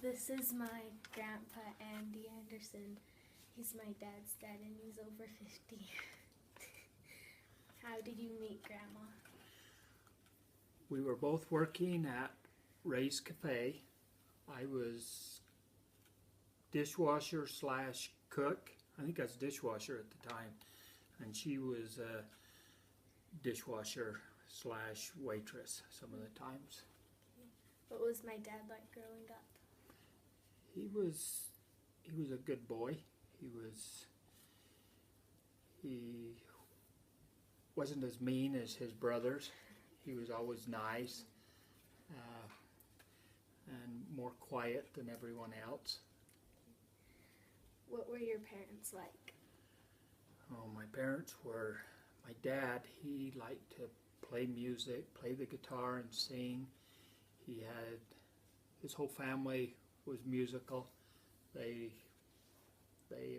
This is my grandpa, Andy Anderson. He's my dad's dad and he's over 50. How did you meet Grandma? We were both working at Ray's Cafe. I was dishwasher slash cook. I think I was dishwasher at the time. And she was a dishwasher slash waitress some of the times. What was my dad like growing up? He was a good boy. He wasn't as mean as his brothers. He was always nice and more quiet than everyone else. What were your parents like? Oh, my dad, he liked to play music, play the guitar and sing. His whole family was musical. They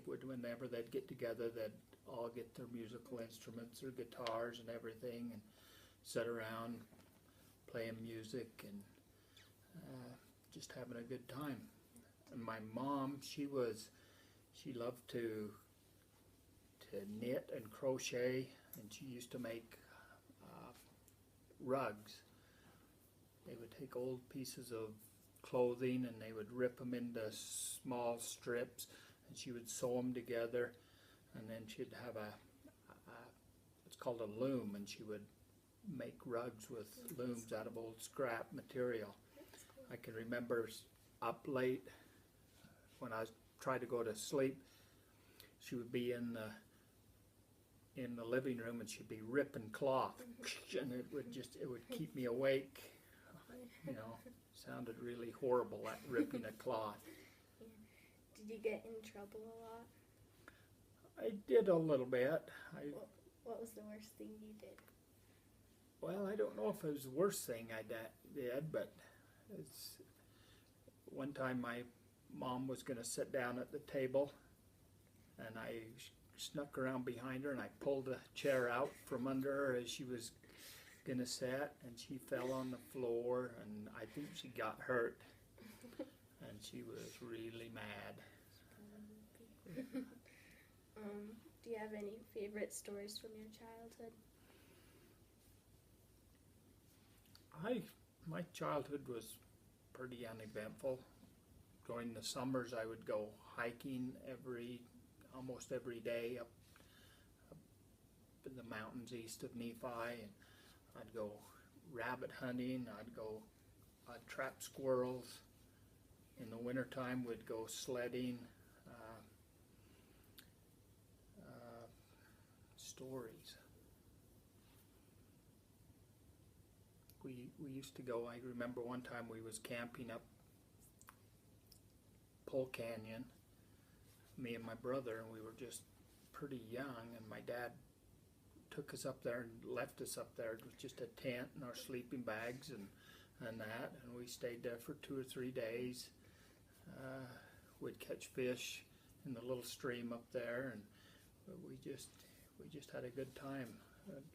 would, whenever they'd get together, they'd all get their musical instruments, their guitars and everything, and sit around playing music and just having a good time. And my mom, she loved to knit and crochet, and she used to make rugs. They would take old pieces of clothing and they would rip them into small strips, and she would sew them together, and then she'd have it's called a loom, and she would make rugs with looms out of old scrap material. I can remember up late when I tried to go to sleep, she would be in the living room and she'd be ripping cloth, and it would keep me awake. You know, sounded really horrible, that ripping a cloth. Did you get in trouble a lot? I did a little bit. What was the worst thing you did? Well, I don't know if it was the worst thing I did, but one time my mom was going to sit down at the table, and I snuck around behind her and I pulled a chair out from under her as she was going to sit, and she fell on the floor, and I think she got hurt, and she was really mad. Do you have any favorite stories from your childhood? My childhood was pretty uneventful. During the summers, I would go hiking almost every day up in the mountains east of Nephi, and I'd go rabbit hunting. I'd trap squirrels. In the wintertime, we'd go sledding. Stories. We used to go, I remember one time we was camping up Pole Canyon, me and my brother, and we were just pretty young, and my dad took us up there and left us up there with just a tent and our sleeping bags and that, and we stayed there for 2 or 3 days. We'd catch fish in the little stream up there, and we just had a good time.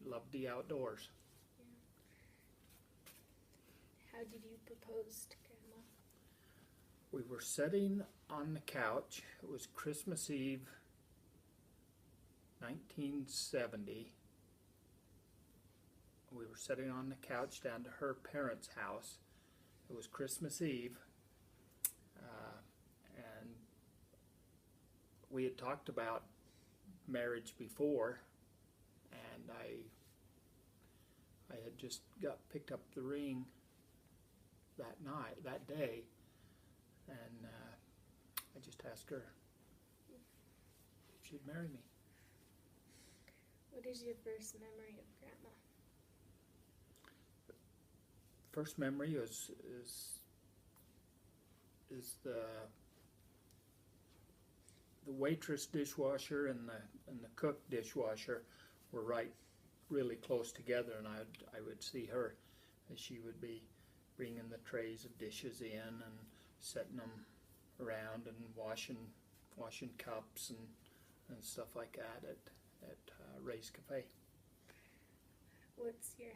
Loved the outdoors. How did you propose to Grandma? We were sitting on the couch. It was Christmas Eve, 1970. We were sitting on the couch down to her parents' house. It was Christmas Eve, and we had talked about marriage before, and I had just picked up the ring that day, and I just asked her if she'd marry me. What is your first memory of Grandma? First memory is the waitress dishwasher and the cook dishwasher were really close together, and I would see her as she would be bringing the trays of dishes in and setting them around and washing cups and stuff like that at Ray's Cafe. What's the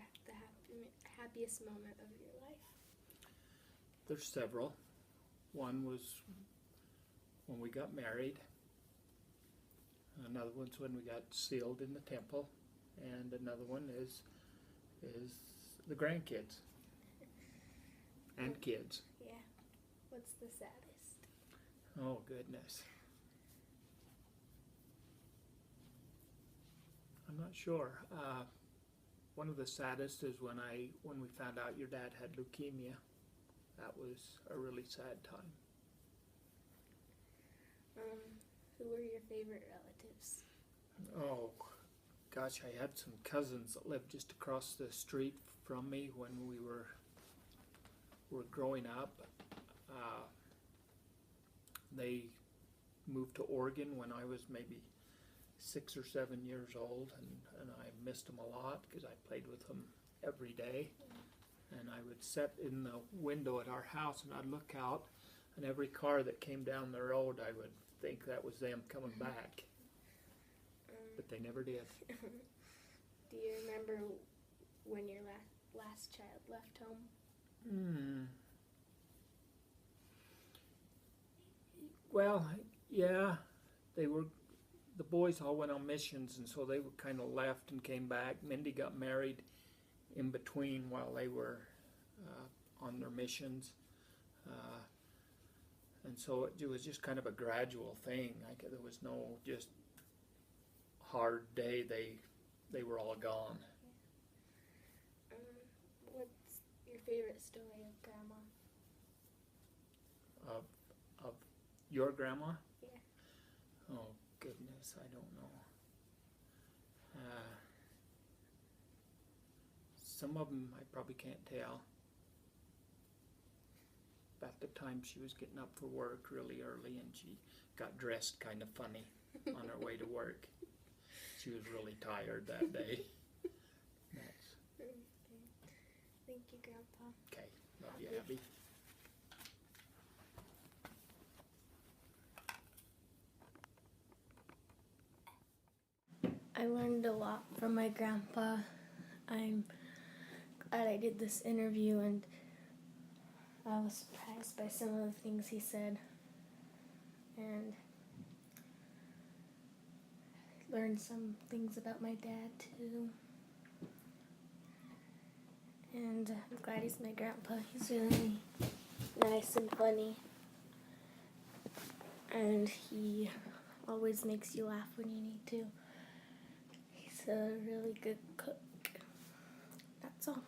happiest moment of your life? There's several. One was when we got married. Another one's when we got sealed in the temple, and another one is the grandkids and kids. Yeah. What's the saddest? Oh goodness. I'm not sure. One of the saddest is when we found out your dad had leukemia. That was a really sad time. Who were your favorite relatives? Oh gosh, I had some cousins that lived just across the street from me when we were growing up. They moved to Oregon when I was maybe 6 or 7 years old, and I missed them a lot because I played with them every day. And I would sit in the window at our house and I'd look out, and every car that came down the road I would think that was them coming back. But they never did. Do you remember when your last child left home? Well, yeah, the boys all went on missions, and so they were kind of left and came back. Mindy got married in between while they were on their missions. And so it was just kind of a gradual thing. There was no just hard day. They were all gone. What's your favorite story of Grandma? Of your grandma? Yeah. Oh goodness, I don't know. Some of them I probably can't tell. About the time she was getting up for work really early, and she got dressed kind of funny on her way to work. She was really tired that day. Okay. Thank you, Grandpa. Okay, love you, Abby. I learned a lot from my grandpa. I'm glad I did this interview, and I was surprised by some of the things he said, and learned some things about my dad too. And I'm glad he's my grandpa. He's really nice and funny, and he always makes you laugh when you need to. He's a really good cook. That's all.